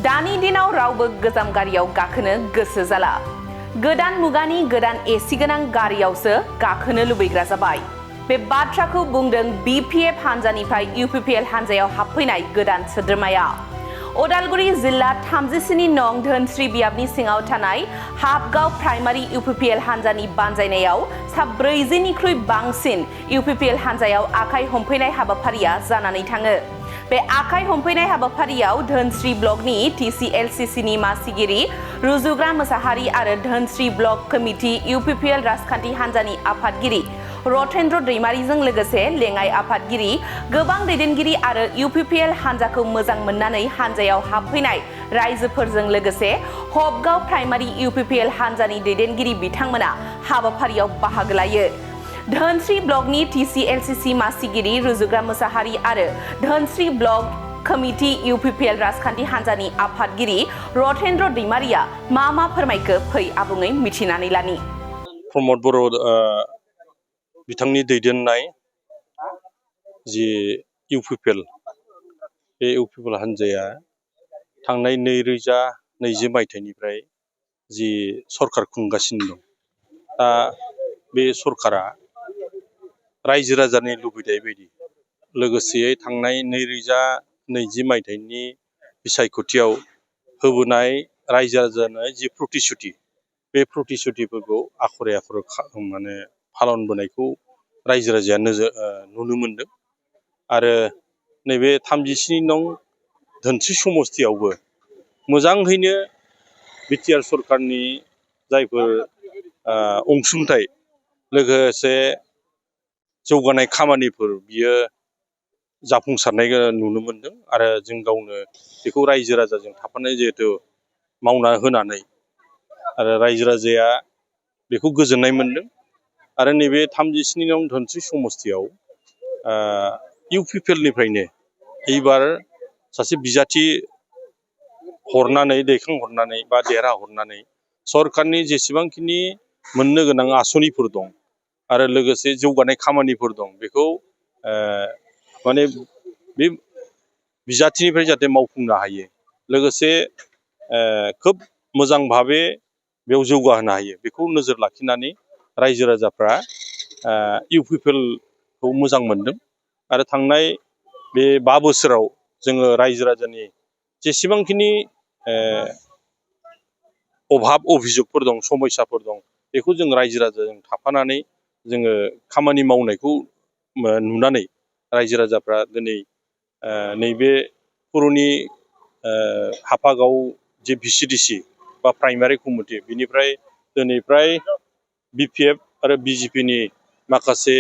दानि दिनाव रावबो गोजाम गारियाव गाखोनो गोसो जाला। गोदान मुगानि गोदान एसि गोनां गारियावसो गाखोनो लुबैग्रा जाबाय। बे बाथ्राखौ बुंदों बिपिएफ हानजानिफ्राय इउपिपिएल हानजायाव हाबफैनाय गोदान सोद्रोमाया। उदालगुरि जिल्ला 37 नं धोनस्रि बियाबनि सिङाव थानाय हाबगाव प्राइमारि इउपिपिएल हानजानि बानजायनायाव सा 40निख्रुइ बांसिन इउपिपिएल हानजायाव आखाइ हमफैनाय हाबाफारिया जानानै थाङो। बे आखाइ हमफैनाय हाबाफारियाव धोनस्रि ब्लकनि टिसिएलसिसिनि मासिगिरि रुजुग्रा मोसाहारि आरो धोनस्रि ब्लक कमिटि इउपिपिएल राजखान्थि हानजानि आफादगिरि रथेन्द्र दैमारिजों लोगोसे लेङाइ आफादगिरि गोबां दैदेनगिरि आरो इउपिपिएल हानजाखौ मोजां मोननानै हानजायाव हाबफैनाय रायजोफोरजों लोगोसे हबगाव प्राइमारि इउपिपिएल हानजानि दैदेनगिरि बिथांमोना हाबाफारियाव बाहागो लायो। धोनस्रि ब्लकनि टिसिएलसिसि मासिगिरि रुजुग्रा मोसाहारि आरो धोनस्रि ब्लक कमिटि इउपिपिएल राजखान्थि हानजानि आफादगिरि रथेन्द्र दैमारिया मा फोरमायखो फै आबुङै मिथिनानै लानि। प्रमद बर' बिथांनि दैदेननाय जि इउपिपिएल बे इउपिपिएल हानजाया थांनाय 2020 मायथाइनिफ्राय जि सरकार खुंगासिनो दं। दा बे सरकारा रायजो राजानि लुबैनाय बायदि लोगोसेयै थांनाय 2020 मायथाइनि बिसायख'थियाव होबोनाय रायजो राजानो जि प्रतिश्रुति बे प्रतिश्रुतिफोरखौ आखरे आखरे माने फालनबोनायखौ रायजो राजाया नुनो मोनदों। आरो नैबे 37 नं धोनस्रि समस्तियावबो मोजाङैनो बिटिआर सरकारनि जायफोर अनसुंथाइ लोगोसे जौगानाय खामानिफोर बियो जाफुंसारनाय नुनो मोनदों। आरो जों गावनो बेखौ रायजो राजाजों थाफानाय जिहेथु मावना होनानै आरो रायजो राजाया बेखौ गोजोननाय मोनदों। आरो नैबे 37 नं धोनस्रि समस्तियाव इउपिपिएलनिफ्रायनो एबार सासे बिजाथि हरनानै दैखांहरनानै बा देरहाहरनानै सरकारनि जेसेबांखिनि मोननो गोनां आसनिफोर दं आरो लोगोसे जौगानाय खामानिफोर दं बेखौ माने बे बिजाथिनिफ्राय जाहाथे मावफुंनो हायो लोगोसे खोब मोजां भाबे बेयाव जौगाहोनो हायो बेखौ नोजोर लाखिनानै रायजो राजाफ्रा इउपिपिएलखौ मोजां मोनदों। आरो थांनाय बे 5 बोसोराव जोङो रायजो राजानि जेसेबांखिनि अभाब अभिजगफोर दं समस्याफोर दं बेखौ जों रायजो राजाजों थाफानानै जोङो खामानि मावनायखौ नुनानै रायजो राजाफ्रा दिनै नैबे पुरनि हाफागाव जे भिसिडिसि बा प्राइमारि कमिटि बिनिफ्राय दिनै फ्राय बिपिएफ आरो बिजेपिनि माखासे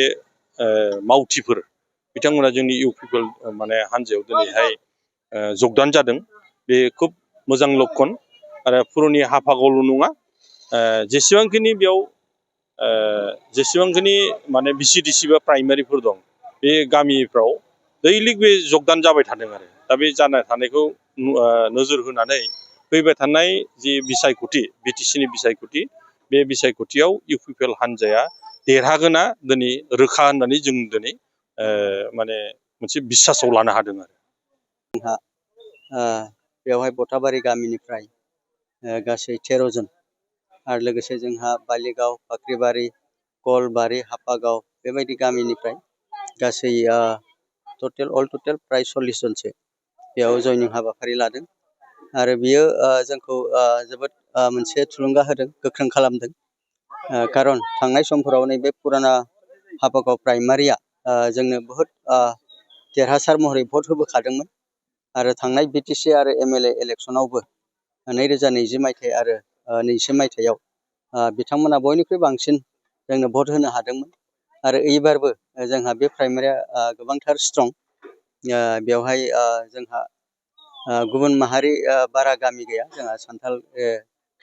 मावथिफोर बिथांमोना जोंनि इउपिपिएल माने हानजायाव दिनैहाय जगदान जादों। बे खोब मोजां लक्षन। आरो पुरनि हाफागावल' नङा जेसेबांखिनि बेयाव जेसेबांखिनि माने भिसिडिसि बा प्राइमारिफोर दं बे गामिफ्राव दैलिक बे जगदान जाबाय थादों। आरो दा बे जाना थानायखौ नोजोर होनानै फैबाय थानाय जि बिसायख'थि बिटिसिनि बिसायख'थि बे बिसायख'थियाव इउपिपिएल हानजाया देरहागोना दिनै रोखा होननानै जों दिनै माने मोनसे बिसासाव लानो हादों। आरो जोंहा बेवहाय बटाबारि गामिनिफ्राय गासै 13 जन आरो लोगोसे जोंहा बालिगाव फाख्रिबारि गलबारि हाफागाव बेबायदि गामिनिफ्राय गासै अल टटेल प्राय 40 जनसो बेयाव जयनिं हाबाफारि लादों। आरो बियो जोंखौ जोबोद मोनसे थुलुंगा होदों गोख्रों खालामदों। खारन थांनाय समफोराव नैबे पुराना हाफागाव प्राइमारिया जोंनो बहुद देरहासार महरै भट होबोखादोंमोन। आरो थांनाय बिटिसि आरो एमएलए इलेक्सनावबो 2020 मायथाइ आरो 21 मायथाइयाव बिथांमोना बयनिख्रुइ बांसिन जोंनो भट होनो हादोंमोन। आरो एबारबो जोंहा बे प्राइमारिया गोबांथार स्ट्रं। बेवहाय जोंहा गुबुन माहारि बारा गामि गैया। जोंहा सान्थाल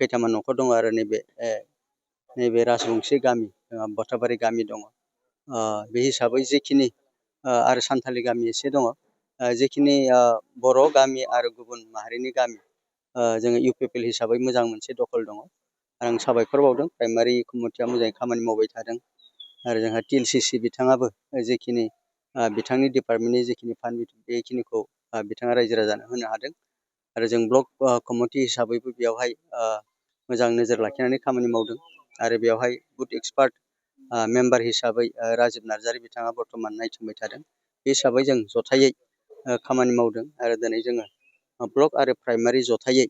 खैथामान न'खर दङ आरो नैबे राजबंसि गामि बटाबारि गामि दङ। बे हिसाबै जेखिनि आरो सान्थालि गामि एसे दङ जेखिनि बर' गामि आरो गुबुन माहारिनि गामि जोङो इउपिपिएल हिसाबै मोजां मोनसे दखल दङ। आं साबायखर बावदों प्राइमारि कमिटिया मोजाङै खामानि मावबाय थादों। आरो जोंहा टिएलसिसि बिथाङाबो जेखिनि बिथांनि डिपार्टमेन्टनि जेखिनि फान्ड बेखिनिखौ बिथाङा रायजो राजानो होनो हादों। आरो जों ब्लक कमिटि हिसाबैबो बेयावहाय मोजां नोजोर लाखिनानै खामानि मावदों आरो बेयावहाय बुथ एक्सपार्ट मेम्बार हिसाबै राजिब नार्जारि बिथाङा बर्थमान नायथिंबाय थादों। बे हिसाबै जों जथायै खामानि मावदों आरो दिनै जोङो ब्लक आरो प्राइमारि जथायै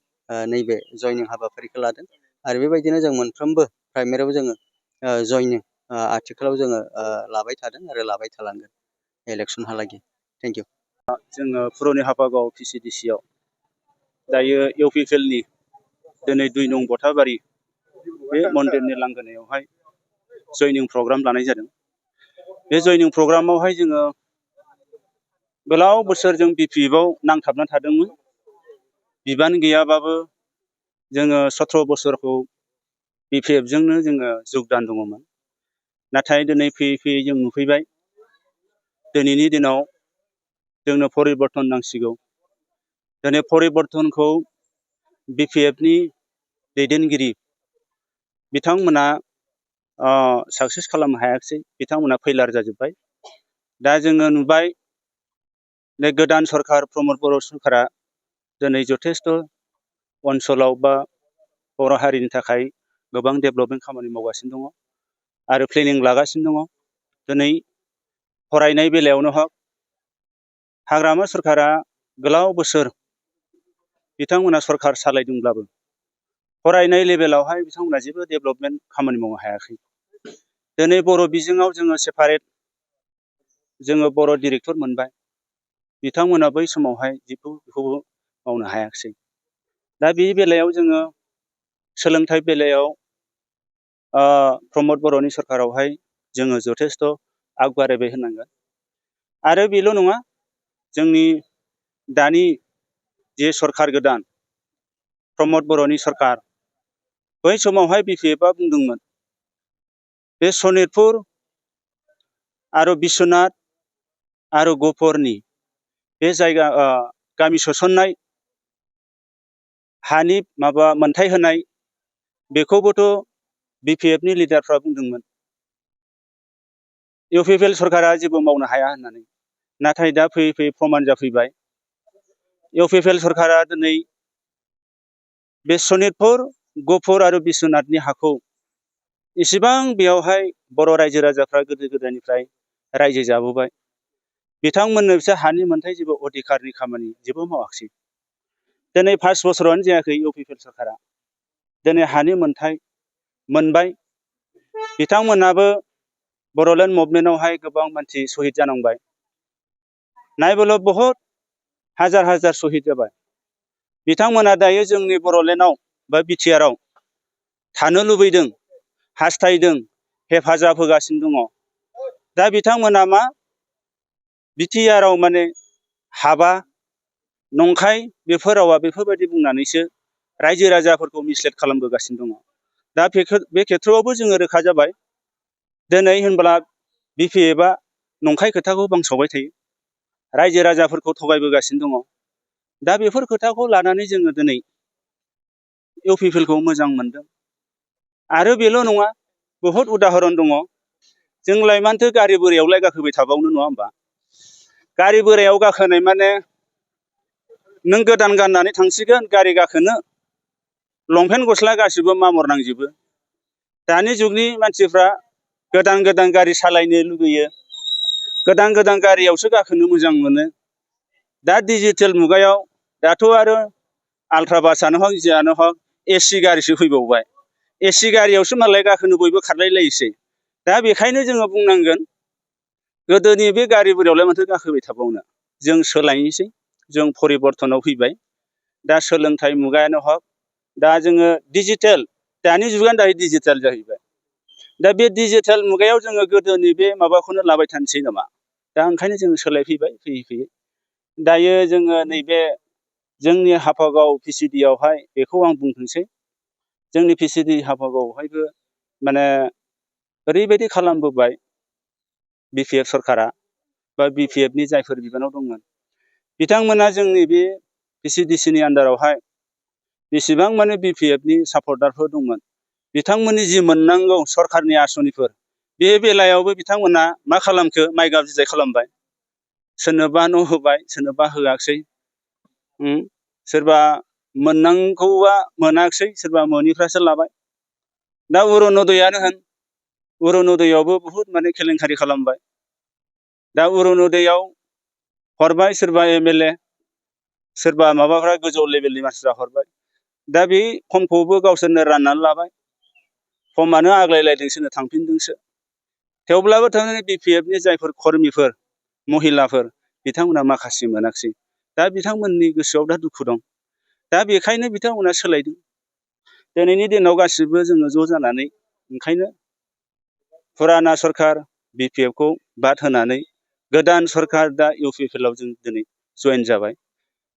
नैबे जयनिं हाबाफारिखौ लादों आरो बेबायदिनो जों मोनफ्रोमबो प्राइमारियाव जोङो जयनिं आथिखालाव जोङो लाबाय थादों आरो लाबाय थालांगोन इलेक्सनहालागै। Thank you. जोङो पुरनि हाफागाव PCDC-आव दायो इउपिपिएलनि दिनै 2 नं बथाबारि बे मन्दिरनि लांगोनायावहाय जयनिं प्रग्राम लानाय जादों। बे जयनिं प्रग्रामावहाय जोङो गोलाव बोसोर जों BPF-आव नांथाबना थादोंमोन। बिबान गैयाबाबो जोङो 17 बोसोरखौ BPF-जोंनो जोङो जगदान दङमोन। नाथाय दिनै फैयै फैयै जों नुफैबाय दिनैनि दिनाव जोंनो परिबर्तन नांसिगौ। दिनै परिबर्तनखौ BPF-नि दैदेनगिरि बिथांमोना साक्सेस खालामनो हायाखिसै। बिथांमोना फैलार जाजोब्बाय। दा जोङो नुबाय बे गोदान सरकार प्रमद बर' सरकारा दिनै जथेस्थ' ओनसोलाव बा बर' हारिनि थाखाय गोबां डेभेलपमेन्ट खामानि मावगासिनो दङ आरो प्लेनिं लागासिनो दङ। दिनै फरायनाय बेलायावनो हक हाग्रामा सरकारा गोलाव बोसोर बिथांमोना सरकार सालायदोंब्लाबो फरायनाय लेभेलावहाय बिथांमोना जेबो डेभेलपमेन्ट खामानि मावनो हायाखै। दिनै बर' बिजोङाव जोङो सेपारेट जोङो बर' डिरेक्टर मोनबाय। बिथांमोना बै समावहाय बेखौबो मावनो हायाखिसै। दा बे बेलायाव जोङो सोलोंथाइ बेलायाव प्रमद बर'नि सरकारावहाय जोङो जथेस्थ' आगबारायबाय होनांगोन। आरो बेल' नङा, जोंनि दानि जे सरकार गोदान प्रमद बर'नि सरकार बै समावहाय BPF-आ बुंदोंमोन बे सनितपुर आरो बिश्वनाथ आरो गहपुरनि बे जायगा गामि सोसननाय हानि मोनथाय होनाय बेखौबोथ' BPF-नि लिडारफ्रा बुंदोंमोन इउपिपिएल सरकारा जेबो मावनो हाया होननानै। नाथाय दा फैयै फैयै प्रमान जाफैबाय इउपिपिएल सरकारा दिनै बे सनितपुर गहपुर आरो बिश्वनाथनि हाखौ इसिबां बेयावहाय बर' रायजो राजाफ्रा गोदो गोदायनिफ्राय रायजो जाबोबाय। बिथांमोननो बिसोर हानि मोनथाय जेबो अधिकारनि खामानि जेबो मावाखिसै। दिनै 5 बोसोरानो जायाखै इउपिपिएल सरकारा दिनै हानि मोनथाय मोनबाय। बिथांमोनाबो बर'लेण्ड मुभमेन्टआवहाय गोबां मानसि सहिद जानांबाय। नायबोल' बहुत हाजार हाजार सहिद जाबाय। बिथांमोना दायो जोंनि बर'लेण्डआव बा बिटिआरआव थानो लुबैदों, हास्थायदों, हेफाजाब होगासिनो दङ। दा बिथांमोना मा बिटिआरआव माने हाबा नंखाय बेफोर रावा बेफोरबायदि बुंनानैसो रायजो राजाफोरखौ मिसलेट खालामबोगासिनो दङ। दा बे खेथ्रआवबो जोङो रोखा जाबाय। दिनै होनब्ला BPF-आ नंखाय खोथाखौ बांसावबाय थायो, रायजो राजाफोरखौ थगायबोगासिनो दङ। दा बेफोर खोथाखौ लानानै जोङो दिनै इउपिपिएलखौ मोजां मोनदों। आरो बेल' नङा, बहुत उदाहरन दङ। जोंलाय मानोथो गारि बोरायावलाय गाखोबाय थाबावनो, नङा होमबा? गारि बोरायाव गाखोनाय माने नों गोदान गाननानै थांसिगोन गारि गाखोनो, लंपेन्ट गस्ला गासिबो मामर नांजोबो। दानि जुगनि मानसिफ्रा गोदान गोदान गारि सालायनो लुगैयो, गोदान गोदान गारियावसो गाखोनो मोजां मोनो। दा डिजिटेल मुगायाव दाथ' आरो आल्ट्रा बासआनो हक जियानो हक AC गारिसो फैबावबाय। AC गारियावसो मालाय गाखोनो बयबो खारलायलायोसै। दा बेखायनो जोङो बुंनांगोन गोदोनि बे गारि बोरायावलाय माथो गाखोबाय थाबावनो। जों सोलायनोसै, जों परिबर्तनाव फैबाय। दा सोलोंथाइ मुगायानो हक, दा जोङो डिजिटेल, दानि जुगानो दायो डिजिटेल जाहैबाय। दा बे डिजिटेल मुगायाव जोङो गोदोनि बे माबाखौनो लाबाय थानोसै नामा? दा ओंखायनो जोङो सोलायफैबाय फैयै फैयै। दायो जोङो नैबे जोंनि हाफागाव PCD-आवहाय बेखौ आं बुंथोंसै। जोंनि PCD हाफागावआवहायबो माने ओरैबायदि खालामबोबाय BPF सरकारा बा BPF-नि जायफोर बिबानाव दंमोन बिथांमोना जोंनि बे PCDC-नि आन्दारावहाय बेसेबां माने BPF-नि सापर्टारफोर दंमोन बिथांमोननि जि मोननांगौ सरकारनि आसनिफोर बे बेलायावबो बिथांमोना मा खालामखो, माइ गाब जुजाय खालामबाय। सोरनोबा न' होबाय, सोरनोबा होआखिसै। सोरबा मोननांगौआ मोनाखिसै, सोरबा मोनिफ्रासो लाबाय। दा अरुनदयानो होन, अरुनदयावबो बुहुत माने केलेंकारि खालामबाय। दा अरुनदयाव हरबाय सोरबा MLA, सोरबा माबाफ्रा गोजौ लेभेलनि मानसिफ्रा हरबाय। दा बे फर्मखौबो गावसोरनो राननानै लाबाय। फर्मानो आग्लायलायदोंसोनो, थांफिनदोंसो। थेवब्लाबो थारमाने BPFनि जायफोर कर्मिफोर, महिलाफोर, बिथांमोना माखासे मोनाखिसै। दा बिथांमोननि गोसोआव दा दुखु दं। दा बेखायनो बिथांमोना सोलायदों। दिनैनि दिनाव गासिबो जोङो ज' जानानै ओंखायनो फुराना सरकार BPFखौ बाद होनानै गोदान सरकार दा UPPL आव जों दिनै जइन जाबाय।